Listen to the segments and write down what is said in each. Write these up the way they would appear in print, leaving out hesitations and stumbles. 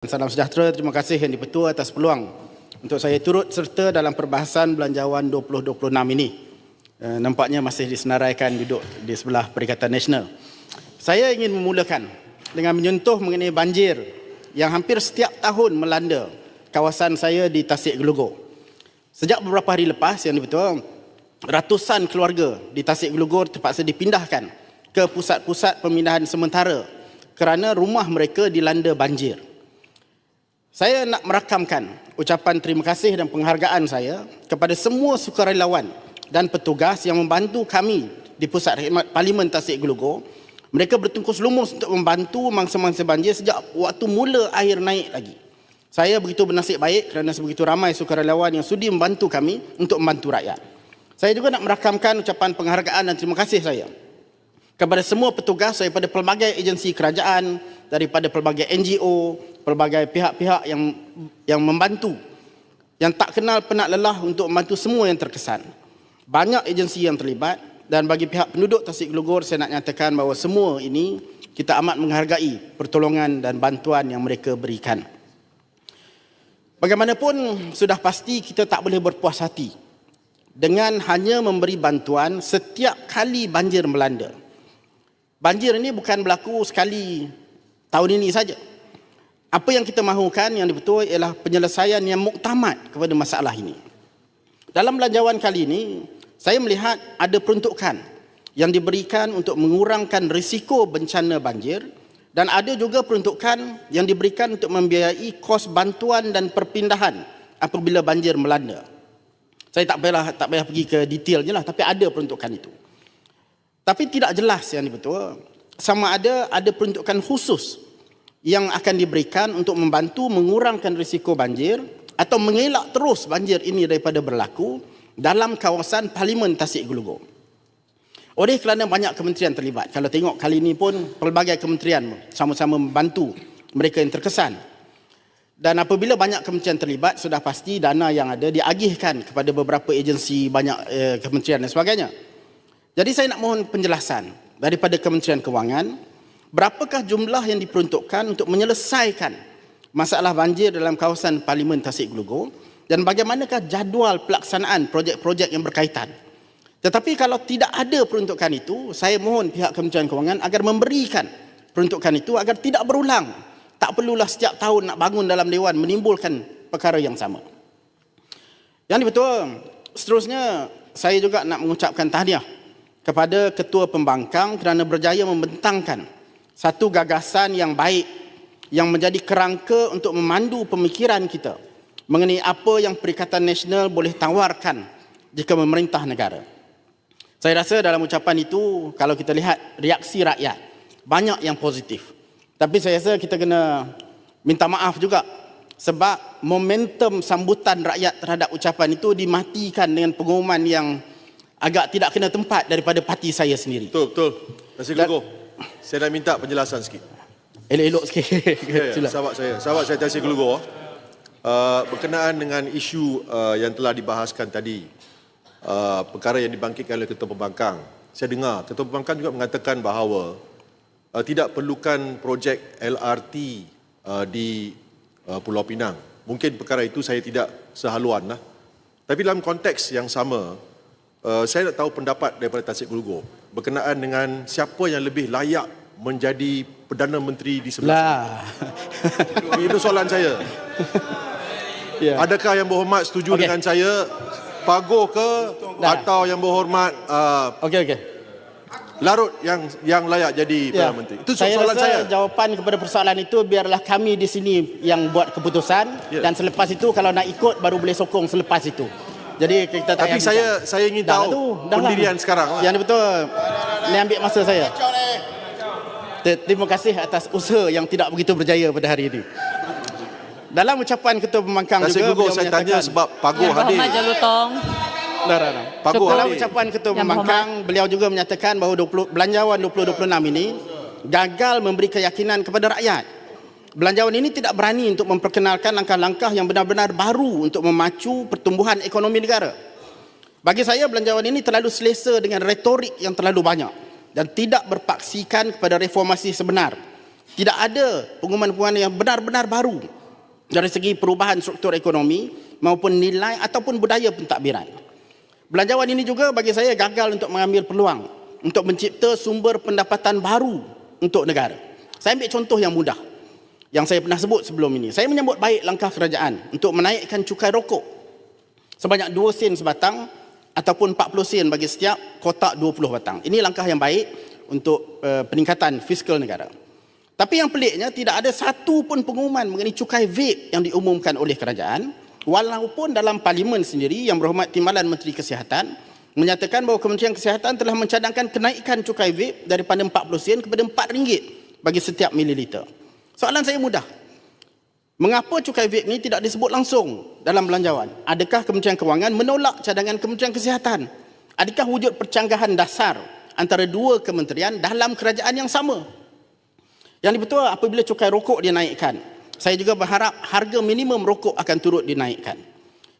Salam sejahtera, terima kasih Yang di-Pertua atas peluang untuk saya turut serta dalam perbahasan Belanjawan 2026 ini. Nampaknya masih disenaraikan duduk di sebelah Perikatan Nasional. Saya ingin memulakan dengan menyentuh mengenai banjir yang hampir setiap tahun melanda kawasan saya di Tasik Gelugor. Sejak beberapa hari lepas, Yang di-Pertua, ratusan keluarga di Tasik Gelugor terpaksa dipindahkan ke pusat-pusat pemindahan sementara kerana rumah mereka dilanda banjir. Saya nak merakamkan ucapan terima kasih dan penghargaan saya kepada semua sukarelawan dan petugas yang membantu kami di Pusat Khidmat Parlimen Tasik Gelugor. Mereka bertungkus lumus untuk membantu mangsa-mangsa banjir sejak waktu mula air naik lagi. Saya begitu bernasib baik kerana sebegitu ramai sukarelawan yang sudi membantu kami untuk membantu rakyat. Saya juga nak merakamkan ucapan penghargaan dan terima kasih saya kepada semua petugas daripada pelbagai agensi kerajaan, daripada pelbagai NGO, pelbagai pihak-pihak yang membantu, yang tak kenal penat lelah untuk membantu semua yang terkesan. Banyak agensi yang terlibat dan bagi pihak penduduk Tasik Gelugor saya nak nyatakan bahawa semua ini kita amat menghargai pertolongan dan bantuan yang mereka berikan. Bagaimanapun sudah pasti kita tak boleh berpuas hati dengan hanya memberi bantuan setiap kali banjir melanda. Banjir ini bukan berlaku sekali tahun ini saja. Apa yang kita mahukan yang betul ialah penyelesaian yang muktamad kepada masalah ini. Dalam belanjawan kali ini, saya melihat ada peruntukan yang diberikan untuk mengurangkan risiko bencana banjir dan ada juga peruntukan yang diberikan untuk membiayai kos bantuan dan perpindahan apabila banjir melanda. Saya tak payah pergi ke detailnya lah, tapi ada peruntukan itu. Tapi tidak jelas yang betul sama ada peruntukan khusus yang akan diberikan untuk membantu mengurangkan risiko banjir atau mengelak terus banjir ini daripada berlaku dalam kawasan Parlimen Tasik Gelugor. Oleh kerana banyak kementerian terlibat, kalau tengok kali ini pun pelbagai kementerian sama-sama membantu mereka yang terkesan. Dan apabila banyak kementerian terlibat, sudah pasti dana yang ada diagihkan kepada beberapa agensi, banyak kementerian dan sebagainya. Jadi saya nak mohon penjelasan daripada Kementerian Kewangan, berapakah jumlah yang diperuntukkan untuk menyelesaikan masalah banjir dalam kawasan Parlimen Tasik Gelugor dan bagaimanakah jadual pelaksanaan projek-projek yang berkaitan. Tetapi kalau tidak ada peruntukan itu, saya mohon pihak Kementerian Kewangan agar memberikan peruntukan itu agar tidak berulang. Tak perlulah setiap tahun nak bangun dalam Dewan menimbulkan perkara yang sama. Yang betul, seterusnya saya juga nak mengucapkan tahniah kepada Ketua Pembangkang kerana berjaya membentangkan satu gagasan yang baik yang menjadi kerangka untuk memandu pemikiran kita mengenai apa yang Perikatan Nasional boleh tawarkan jika memerintah negara. Saya rasa dalam ucapan itu, kalau kita lihat reaksi rakyat, banyak yang positif. Tapi saya rasa kita kena minta maaf juga sebab momentum sambutan rakyat terhadap ucapan itu dimatikan dengan pengumuman yang agak tidak kena tempat daripada parti saya sendiri. Betul. Tasik Gelugor, saya nak minta penjelasan sikit. Elok-elok sikit. Sahabat saya Tasik Gelugor, berkenaan dengan isu yang telah dibahaskan tadi, perkara yang dibangkitkan oleh Ketua Pembangkang. Saya dengar Ketua Pembangkang juga mengatakan bahawa tidak perlukan projek LRT di Pulau Pinang. Mungkin perkara itu saya tidak sehaluan lah. Tapi dalam konteks yang sama, saya nak tahu pendapat daripada Tasik Gelugor berkenaan dengan siapa yang lebih layak menjadi Perdana Menteri di sebelah sini. Itu soalan saya. Adakah Yang Berhormat setuju dengan saya Pagoh ke atau Yang Berhormat Larut yang layak jadi Perdana Menteri? Itu soalan saya. Jawapan kepada persoalan itu biarlah kami di sini yang buat keputusan dan selepas itu kalau nak ikut baru boleh sokong selepas itu. Jadi kita tak. Tapi saya ingin tahu pendirian sekarang lah. Yang betul. Ini ambil masa saya. Terima kasih atas usaha yang tidak begitu berjaya pada hari ini. Dalam ucapan Ketua Pembangkang Tasik juga Gelugor saya tanya sebab Pagoh hadir. Dalam ucapan Ketua Pembangkang, beliau juga menyatakan bahawa Belanjawan 2026 ini gagal memberi keyakinan kepada rakyat. Belanjawan ini tidak berani untuk memperkenalkan langkah-langkah yang benar-benar baru untuk memacu pertumbuhan ekonomi negara. Bagi saya, belanjawan ini terlalu selesa dengan retorik yang terlalu banyak dan tidak berpaksikan kepada reformasi sebenar Tidak ada pengumuman-pengumuman yang benar-benar baru dari segi perubahan struktur ekonomi maupun nilai ataupun budaya pentadbiran. Belanjawan ini juga bagi saya gagal untuk mengambil peluang untuk mencipta sumber pendapatan baru untuk negara. Saya ambil contoh yang mudah yang saya pernah sebut sebelum ini. Saya menyambut baik langkah kerajaan untuk menaikkan cukai rokok sebanyak 2 sen sebatang ataupun 40 sen bagi setiap kotak 20 batang. Ini langkah yang baik untuk peningkatan fiskal negara. Tapi yang peliknya, tidak ada satu pun pengumuman mengenai cukai vape yang diumumkan oleh kerajaan, walaupun dalam parlimen sendiri Yang Berhormat Timbalan Menteri Kesihatan menyatakan bahawa Kementerian Kesihatan telah mencadangkan kenaikan cukai vape daripada 40 sen kepada RM4 bagi setiap mililiter. Soalan saya mudah. Mengapa cukai vape ini tidak disebut langsung dalam belanjawan? Adakah Kementerian Kewangan menolak cadangan Kementerian Kesihatan? Adakah wujud percanggahan dasar antara dua kementerian dalam kerajaan yang sama? Yang betul, apabila cukai rokok dinaikkan, saya juga berharap harga minimum rokok akan turut dinaikkan.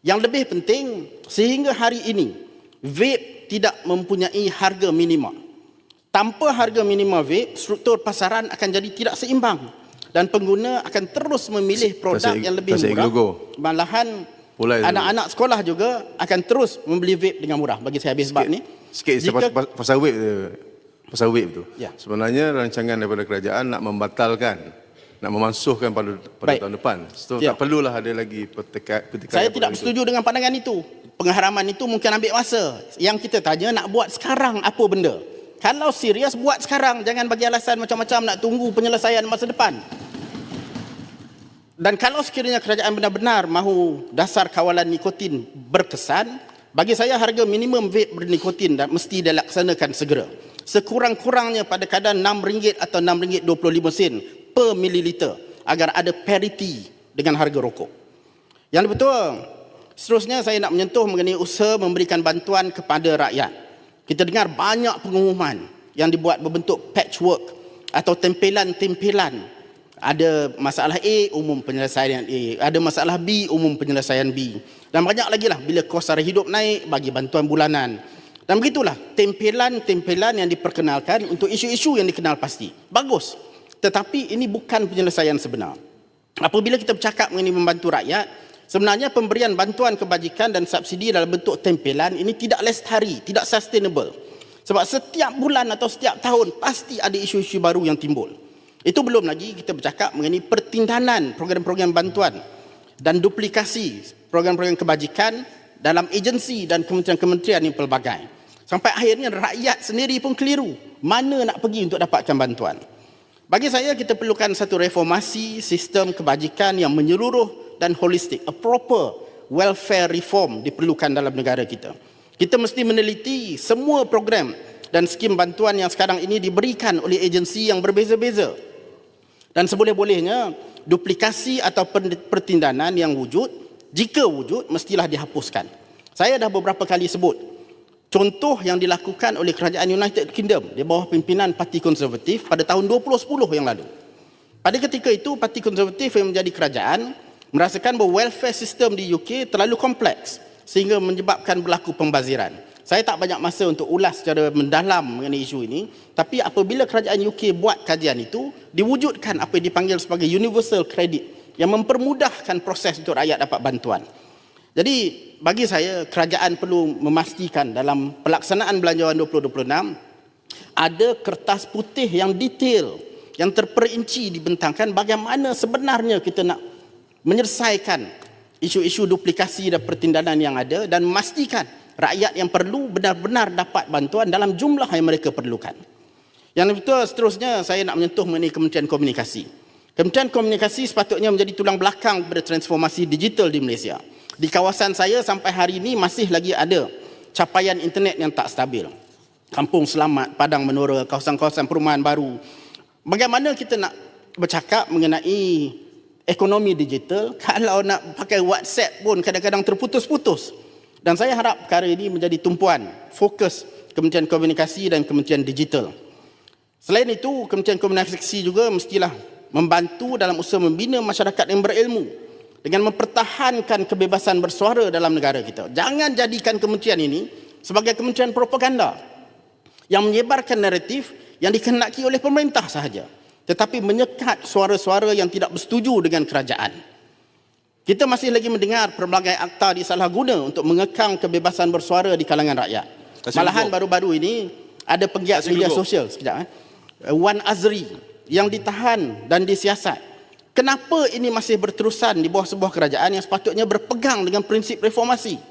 Yang lebih penting, sehingga hari ini, vape tidak mempunyai harga minima. Tanpa harga minima vape, struktur pasaran akan jadi tidak seimbang dan pengguna akan terus memilih produk yang lebih murah. Malahan anak-anak sekolah juga akan terus membeli vape dengan murah. Bagi saya habis sebab ni. Pasal vape tu. Ya. Sebenarnya rancangan daripada kerajaan nak membatalkan, nak memansuhkan pada tahun depan. So, ya. Tak perlulah ada lagi pertikaian. Saya tidak setuju dengan pandangan itu. Pengharaman itu mungkin ambil masa. Yang kita tanya, nak buat sekarang apa benda? Kalau serius, buat sekarang. Jangan bagi alasan macam-macam nak tunggu penyelesaian masa depan. Dan kalau sekiranya kerajaan benar-benar mahu dasar kawalan nikotin berkesan, bagi saya harga minimum vape bernikotin mesti dilaksanakan segera. Sekurang-kurangnya pada kadar RM6 atau RM6.25 per mililiter agar ada parity dengan harga rokok. Yang betul, seterusnya saya nak menyentuh mengenai usaha memberikan bantuan kepada rakyat. Kita dengar banyak pengumuman yang dibuat berbentuk patchwork atau tempelan-tempelan. Ada masalah A, umum penyelesaian A. Ada masalah B, umum penyelesaian B. Dan banyak lagi lah, bila kos sara hidup naik, bagi bantuan bulanan. Dan begitulah, tempelan-tempelan yang diperkenalkan untuk isu-isu yang dikenal pasti. Bagus. Tetapi ini bukan penyelesaian sebenar. Apabila kita bercakap mengenai membantu rakyat, sebenarnya pemberian bantuan kebajikan dan subsidi dalam bentuk tempelan ini tidak lestari, tidak sustainable. Sebab setiap bulan atau setiap tahun pasti ada isu-isu baru yang timbul. Itu belum lagi kita bercakap mengenai pertindanan program-program bantuan dan duplikasi program-program kebajikan dalam agensi dan kementerian-kementerian yang pelbagai. Sampai akhirnya rakyat sendiri pun keliru mana nak pergi untuk dapatkan bantuan. Bagi saya, kita perlukan satu reformasi sistem kebajikan yang menyeluruh dan holistik. A proper welfare reform diperlukan dalam negara kita. Kita mesti meneliti semua program dan skim bantuan yang sekarang ini diberikan oleh agensi yang berbeza-beza. Dan seboleh-bolehnya, duplikasi atau pertindanan yang wujud, jika wujud, mestilah dihapuskan. Saya dah beberapa kali sebut contoh yang dilakukan oleh kerajaan United Kingdom di bawah pimpinan Parti Konservatif pada tahun 2010 yang lalu. Pada ketika itu, Parti Konservatif yang menjadi kerajaan merasakan bahawa welfare system di UK terlalu kompleks sehingga menyebabkan berlaku pembaziran. Saya tak banyak masa untuk ulas secara mendalam mengenai isu ini, tapi apabila kerajaan UK buat kajian itu, diwujudkan apa yang dipanggil sebagai universal credit yang mempermudahkan proses untuk rakyat dapat bantuan. Jadi bagi saya, kerajaan perlu memastikan dalam pelaksanaan belanjawan 2026 ada kertas putih yang detail, yang terperinci dibentangkan bagaimana sebenarnya kita nak menyelesaikan isu-isu duplikasi dan pertindanan yang ada dan memastikan rakyat yang perlu benar-benar dapat bantuan dalam jumlah yang mereka perlukan. Yang betul, seterusnya saya nak menyentuh mengenai Kementerian Komunikasi. Kementerian Komunikasi sepatutnya menjadi tulang belakang pada transformasi digital di Malaysia. Di kawasan saya sampai hari ini masih lagi ada capaian internet yang tak stabil. Kampung Selamat, Padang Menora, kawasan-kawasan perumahan baru. Bagaimana kita nak bercakap mengenai ekonomi digital kalau nak pakai WhatsApp pun kadang-kadang terputus-putus. Dan saya harap perkara ini menjadi tumpuan fokus Kementerian Komunikasi dan Kementerian Digital. Selain itu, Kementerian Komunikasi juga mestilah membantu dalam usaha membina masyarakat yang berilmu dengan mempertahankan kebebasan bersuara dalam negara kita. Jangan jadikan kementerian ini sebagai kementerian propaganda yang menyebarkan naratif yang dikehendaki oleh pemerintah sahaja. tetapi menyekat suara-suara yang tidak bersetuju dengan kerajaan. Kita masih lagi mendengar pelbagai akta disalahguna untuk mengekang kebebasan bersuara di kalangan rakyat. Malahan baru-baru ini ada penggiat media sosial, Wan Azri, yang ditahan dan disiasat. Kenapa ini masih berterusan di bawah sebuah kerajaan yang sepatutnya berpegang dengan prinsip reformasi?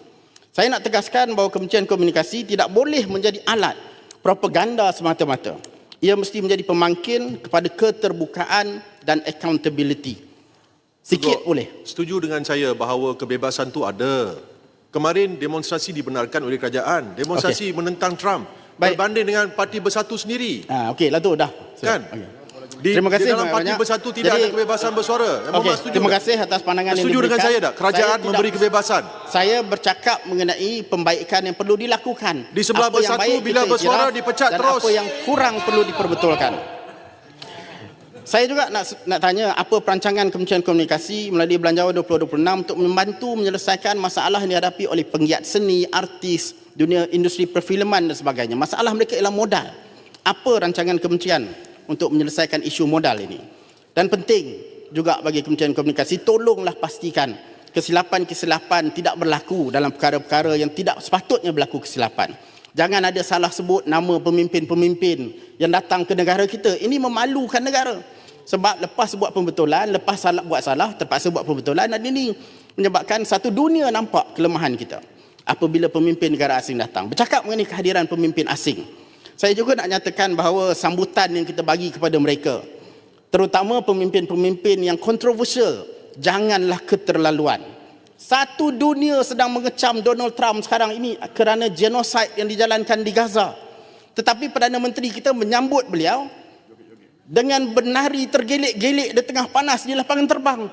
Saya nak tegaskan bahawa Kementerian Komunikasi tidak boleh menjadi alat propaganda semata-mata. Ia mesti menjadi pemangkin kepada keterbukaan dan accountability. Sikit boleh. Setuju dengan saya bahawa kebebasan tu ada. Kemarin demonstrasi dibenarkan oleh kerajaan. Demonstrasi menentang Trump. Berbanding dengan Parti Bersatu sendiri. Okeylah tu dah. Kan? Terima kasih di dalam Parti Bersatu tidak ada kebebasan bersuara. Terima kasih atas pandangan yang diberikan. Setuju dengan saya tak? Kerajaan memberi kebebasan. Saya bercakap mengenai pembaikan yang perlu dilakukan. Di sebelah Bersatu bila bersuara dipecat dan terus. Apa yang kurang perlu diperbetulkan. Saya juga nak tanya apa perancangan Kementerian Komunikasi melalui Belanjawan 2026 untuk membantu menyelesaikan masalah yang dihadapi oleh penggiat seni, artis, dunia industri perfilman dan sebagainya. Masalah mereka ialah modal. Apa rancangan kementerian untuk menyelesaikan isu modal ini? Dan penting juga bagi Kementerian Komunikasi, tolonglah pastikan kesilapan-kesilapan tidak berlaku dalam perkara-perkara yang tidak sepatutnya berlaku kesilapan. Jangan ada salah sebut nama pemimpin-pemimpin yang datang ke negara kita. Ini memalukan negara. Sebab lepas buat pembetulan, lepas buat salah, terpaksa buat pembetulan, dan ini menyebabkan satu dunia nampak kelemahan kita. Apabila pemimpin negara asing datang, bercakap mengenai kehadiran pemimpin asing, saya juga nak nyatakan bahawa sambutan yang kita bagi kepada mereka, terutama pemimpin-pemimpin yang kontroversial, janganlah keterlaluan. Satu dunia sedang mengecam Donald Trump sekarang ini kerana genosid yang dijalankan di Gaza. Tetapi Perdana Menteri kita menyambut beliau dengan bernari tergelik-gelik di tengah panas di lapangan terbang.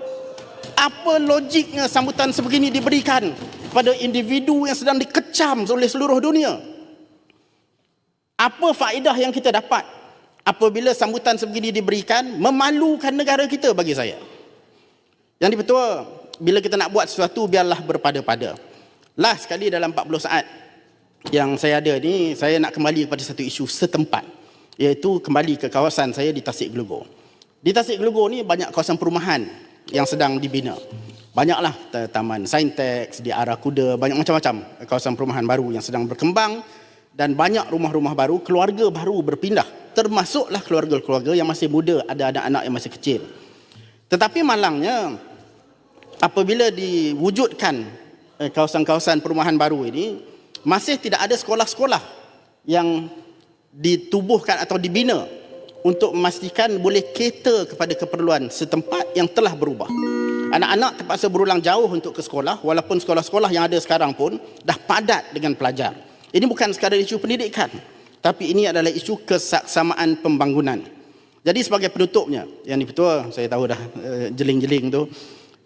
Apa logiknya sambutan sebegini diberikan pada individu yang sedang dikecam oleh seluruh dunia? Apa faedah yang kita dapat apabila sambutan sebegini diberikan? Memalukan negara kita bagi saya. Yang dibetul, bila kita nak buat sesuatu, biarlah berpada-pada. Last sekali dalam 40 saat yang saya ada ni, saya nak kembali kepada satu isu setempat, iaitu kembali ke kawasan saya di Tasik Gelugor. Di Tasik Gelugor ni banyak kawasan perumahan yang sedang dibina. Banyaklah Taman Saintex, di Arah Kuda, banyak macam-macam kawasan perumahan baru yang sedang berkembang, dan banyak rumah-rumah baru, keluarga baru berpindah, termasuklah keluarga-keluarga yang masih muda, ada anak-anak yang masih kecil. Tetapi malangnya, apabila diwujudkan kawasan-kawasan perumahan baru ini, masih tidak ada sekolah-sekolah yang ditubuhkan atau dibina untuk memastikan boleh cater kepada keperluan setempat yang telah berubah. Anak-anak terpaksa berulang jauh untuk ke sekolah, walaupun sekolah-sekolah yang ada sekarang pun dah padat dengan pelajar. Ini bukan sekadar isu pendidikan, tapi ini adalah isu kesaksamaan pembangunan. Jadi sebagai penutupnya, yang ini betul, saya tahu dah jeling-jeling tu,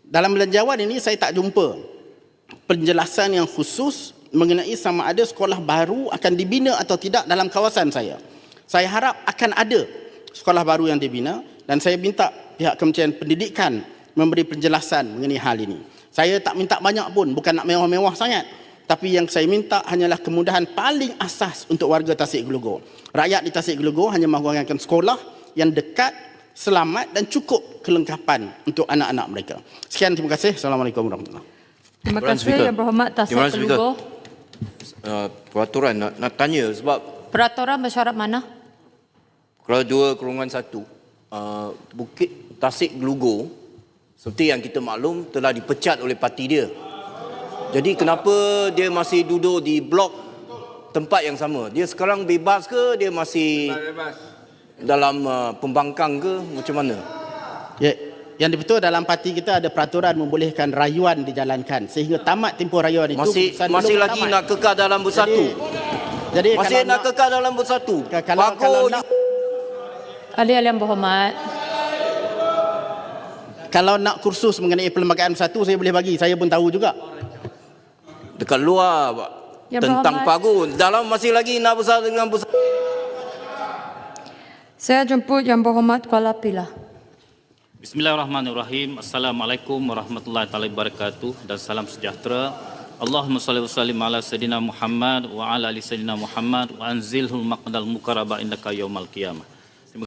dalam belanjawan ini saya tak jumpa penjelasan yang khusus mengenai sama ada sekolah baru akan dibina atau tidak dalam kawasan saya. Saya harap akan ada sekolah baru yang dibina, dan saya minta pihak Kementerian Pendidikan memberi penjelasan mengenai hal ini. Saya tak minta banyak pun, bukan nak mewah-mewah sangat, tapi yang saya minta hanyalah kemudahan paling asas untuk warga Tasik Gelugor. Rakyat di Tasik Gelugor hanya mahu sekolah yang dekat, selamat dan cukup kelengkapan untuk anak-anak mereka. Sekian, terima kasih. Assalamualaikum warahmatullahi wabarakatuh. Terima kasih Yang Berhormat Tasik Gelugor. Peraturan nak tanya sebab peraturan bersyarat mana? Kelas 2/1 Bukit Tasik Gelugor seperti yang kita maklum telah dipecat oleh parti dia. Jadi kenapa dia masih duduk di blok tempat yang sama? Dia sekarang bebas ke dia masih dalam pembangkang ke macam mana? Ya, yang betul dalam parti kita ada peraturan membolehkan rayuan dijalankan sehingga tamat tempoh rayuan itu. Masih lagi nak kekal dalam bersatu. Jadi masih nak kekal dalam bersatu. Kalau nak, Ahli-ahli Yang Berhormat, kalau nak kursus mengenai perlembagaan bersatu, saya boleh bagi. Saya pun tahu juga. Dekat luar tentang Pagun. Dalam masih lagi nak bersatu dengan bersatu. saya jemput Yang Berhormat Kuala Pilah. Bismillahirrahmanirrahim. Assalamualaikum warahmatullahi wabarakatuh dan salam sejahtera. Allahumma salli wa sallim ala sayyidina Muhammad wa ala ali sayyidina Muhammad wa anzilhul maqdal mukarraba indaka yaumal qiyamah.